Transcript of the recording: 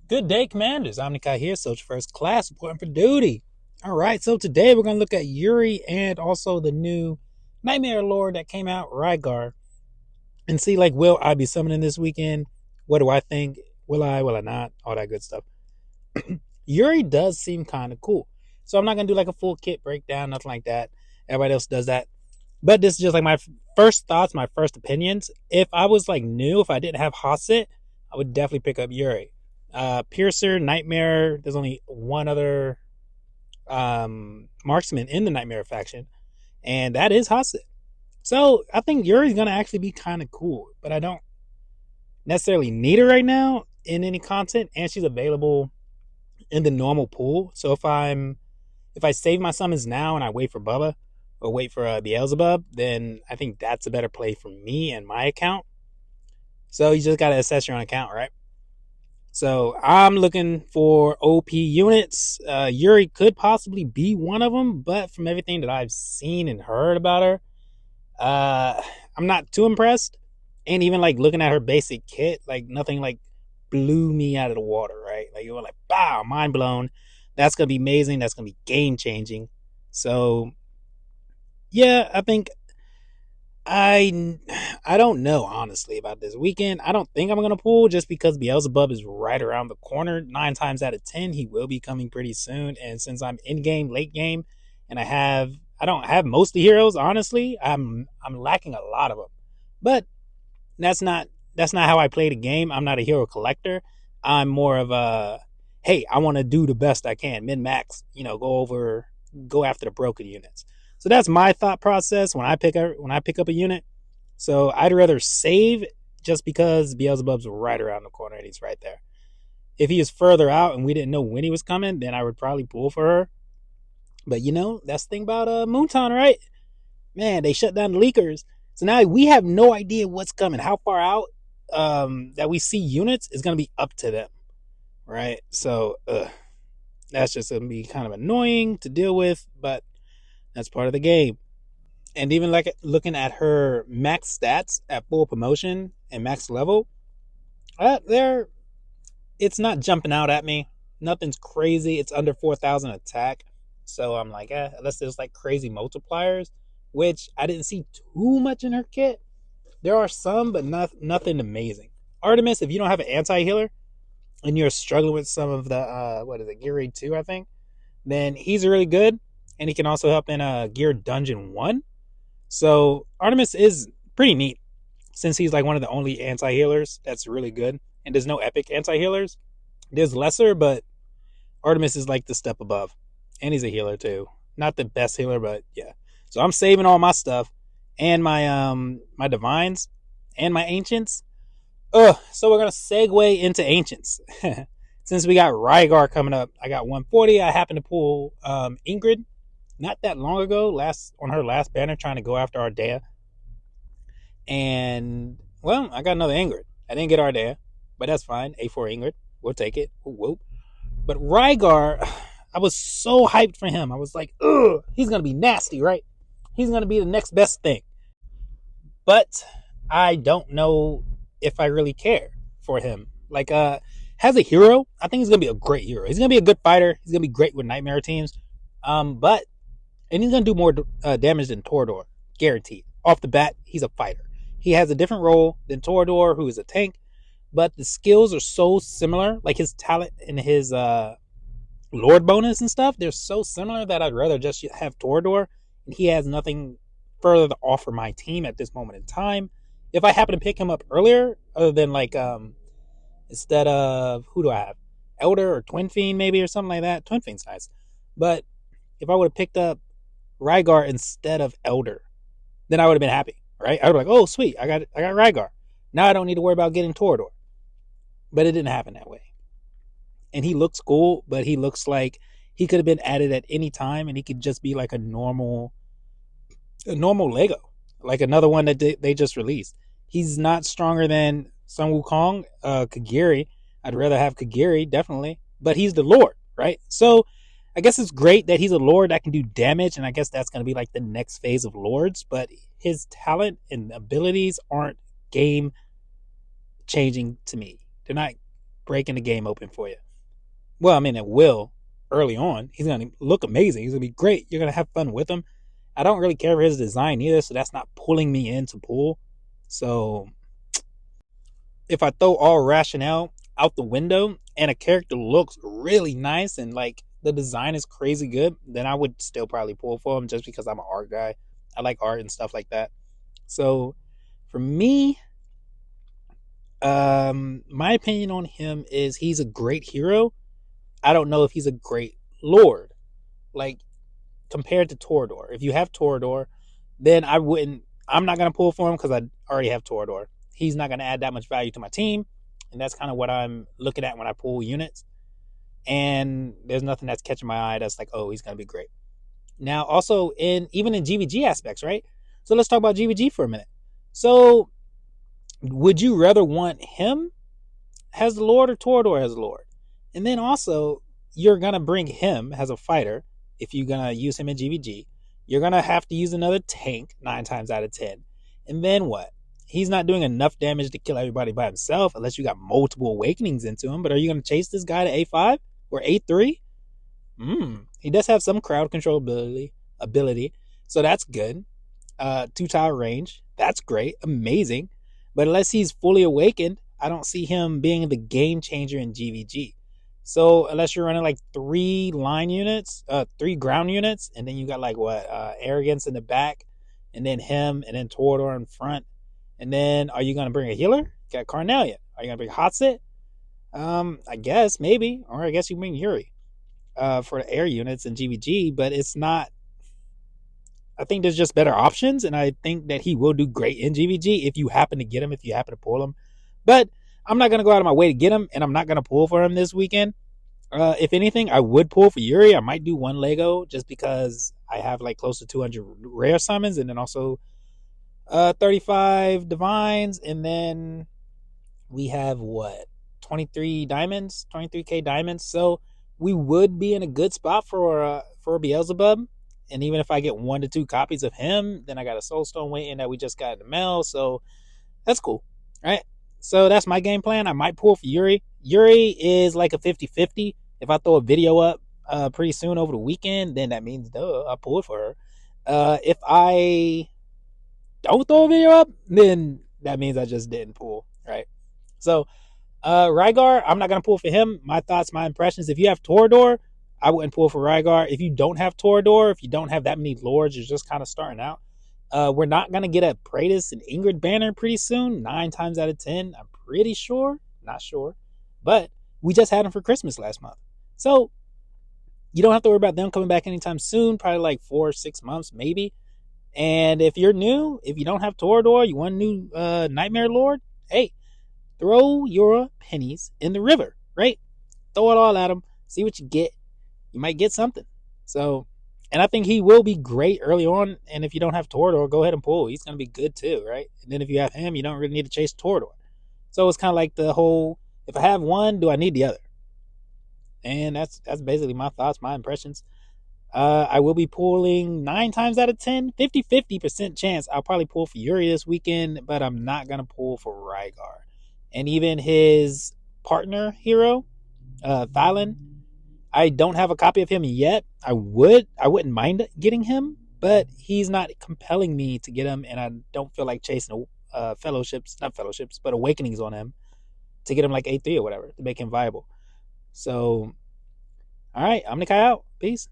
Good day, Commanders. Omni Kai here, Soldier First Class, reporting for duty. All right, so today we're going to look at Yuri and also the new Nightmare Lord that came out, Rygar, and see, will I be summoning this weekend? What do I think? Will I not? All that good stuff. Yuri does seem kind of cool. So I'm not going to do like a full kit breakdown, nothing like that. Everybody else does that. But this is just like my first thoughts, my first opinions. If I was like new, if I didn't have Hasset, I would definitely pick up Yuri. Piercer, Nightmare. There's only one other marksman in the Nightmare faction, and that is Hasset. So I think Yuri's gonna actually be kind of cool, but I don't necessarily need her right now in any content, and she's available in the normal pool. So if I save my summons now and I wait for Bubba or wait for Beelzebub, then I think that's a better play for me and my account. So you just gotta assess your own account, right? So I'm looking for OP units. Yuri could possibly be one of them, but from everything that I've seen and heard about her, I'm not too impressed. And even like looking at her basic kit, like nothing like blew me out of the water, right? Like you were like, wow, mind blown. That's gonna be amazing. That's gonna be game changing. So yeah, I think I I don't know honestly about this weekend. I don't think I'm gonna pull just because Beelzebub is right around the corner. 9 times out of 10, he will be coming pretty soon. And since I'm in game, late game, and I don't have most of the heroes. Honestly, I'm lacking a lot of them. But that's not how I play the game. I'm not a hero collector. I'm more of a hey, I want to do the best I can, min max. Go after the broken units. So that's my thought process when I pick up a unit. So I'd rather save just because Beelzebub's right around the corner and he's right there. If he is further out and we didn't know when he was coming, then I would probably pull for her. But that's the thing about Moonton, right? Man, they shut down the leakers. So now we have no idea what's coming. How far out that we see units is going to be up to them, right? So that's just going to be kind of annoying to deal with, but that's part of the game. And even like looking at her max stats at full promotion and max level, there it's not jumping out at me. Nothing's crazy. It's under 4,000 attack. So I'm like, unless there's like crazy multipliers, which I didn't see too much in her kit. There are some, but nothing amazing. Artemis, if you don't have an anti-healer and you're struggling with some of the what is it, Gear 2, I think, then he's really good. And he can also help in Gear Dungeon 1. So Artemis is pretty neat since he's like one of the only anti-healers that's really good. And there's no epic anti-healers. There's lesser, but Artemis is like the step above. And he's a healer too. Not the best healer, but yeah. So I'm saving all my stuff and my divines and my ancients. So we're gonna segue into ancients. Since we got Rygar coming up, I got 140. I happened to pull Ingrid not that long ago, on her last banner, trying to go after Ardea. And well, I got another Ingrid. I didn't get Ardea, but that's fine. A4 Ingrid, we'll take it. Whoop. But Rygar, I was so hyped for him. I was like, ugh, he's gonna be nasty, right? He's gonna be the next best thing. But I don't know if I really care for him. As a hero, I think he's gonna be a great hero. He's gonna be a good fighter. He's gonna be great with nightmare teams. And he's gonna do more damage than Torador, guaranteed. Off the bat, he's a fighter. He has a different role than Torador, who is a tank, but the skills are so similar. Like his talent and his Lord bonus and stuff, they're so similar that I'd rather just have Torador. And he has nothing further to offer my team at this moment in time. If I happen to pick him up earlier, other than instead of who do I have? Elder or Twin Fiend maybe or something like that. Twin Fiend's nice. But if I would have picked up Rygar instead of Elder, then I would have been happy, right? I would have been like, oh sweet, I got Rygar. Now I don't need to worry about getting Torador. But it didn't happen that way. And he looks cool, but he looks like he could have been added at any time and he could just be like a normal Lego. Like another one that they just released. He's not stronger than Sun Wukong, Kagiri. I'd rather have Kagiri, definitely. But he's the Lord, right? So I guess it's great that he's a Lord that can do damage, and I guess that's going to be like the next phase of Lords, but his talent and abilities aren't game changing to me. They're not breaking the game open for you. Well, I mean, it will early on. He's going to look amazing. He's going to be great. You're going to have fun with him. I don't really care for his design either, so that's not pulling me into pool. So if I throw all rationale out the window and a character looks really nice and like the design is crazy good, then I would still probably pull for him just because I'm an art guy. I like art and stuff like that. So for me, my opinion on him is he's a great hero. I don't know if he's a great lord. Like compared to Torador. If you have Torador, then I'm not gonna pull for him because I already have Torador. He's not gonna add that much value to my team. And that's kind of what I'm looking at when I pull units. And there's nothing that's catching my eye that's like, oh, he's gonna be great. Now, also even in GVG aspects, right? So let's talk about GVG for a minute. So would you rather want him as the Lord or Torador as the Lord? And then also, you're going to bring him as a fighter if you're going to use him in GVG. You're going to have to use another tank 9 times out of 10. And then what? He's not doing enough damage to kill everybody by himself unless you got multiple awakenings into him. But are you going to chase this guy to A5 or A3? He does have some crowd control ability. So that's good. 2-tile range. That's great. Amazing. But unless he's fully awakened, I don't see him being the game changer in GVG. So unless you're running like 3 line units, 3 ground units, and then you got like Arrogance in the back, and then him, and then Torador in front, and then are you gonna bring a healer? You got Carnelian. Are you gonna bring Hotset? I guess maybe, or I guess you bring Yuri, for the air units in GVG, but it's not. I think there's just better options, and I think that he will do great in GVG if you happen to get him, if you happen to pull him. But I'm not going to go out of my way to get him, and I'm not going to pull for him this weekend. If anything, I would pull for Yuri. I might do 1 Lego just because I have like close to 200 rare summons, and then also 35 divines, and then we have 23 diamonds, 23k diamonds. So we would be in a good spot for Beelzebub. And even if I get 1 to 2 copies of him, then I got a Soulstone waiting that we just got in the mail. So that's cool, right? So that's my game plan. I might pull for Yuri. Yuri is like a 50-50. If I throw a video up pretty soon over the weekend, then that means I pulled for her. If I don't throw a video up, then that means I just didn't pull, right? So Rygar, I'm not going to pull for him. My thoughts, my impressions. If you have Torador, I wouldn't pull for Rygar. If you don't have Torador, if you don't have that many lords, you're just kind of starting out. We're not going to get a Praetus and Ingrid banner pretty soon. 9 times out of 10, I'm pretty sure. Not sure. But we just had them for Christmas last month. So you don't have to worry about them coming back anytime soon. Probably like 4 or 6 months, maybe. And if you're new, if you don't have Torador, you want a new Nightmare Lord, hey, throw your pennies in the river, right? Throw it all at them. See what you get. You might get something. So, and I think he will be great early on. And if you don't have Torador, go ahead and pull. He's going to be good too, right? And then if you have him, you don't really need to chase Torador. So it's kind of like the whole, if I have one, do I need the other? And that's basically my thoughts, my impressions. I will be pulling 9 times out of 10, 50% chance I'll probably pull for Yuri this weekend, but I'm not going to pull for Rygar. And even his partner hero, Thylin, I don't have a copy of him yet. I wouldn't mind getting him, but he's not compelling me to get him, and I don't feel like chasing not fellowships, but awakenings on him to get him like A3 or whatever to make him viable. So, all right, Omni Kai out. Peace.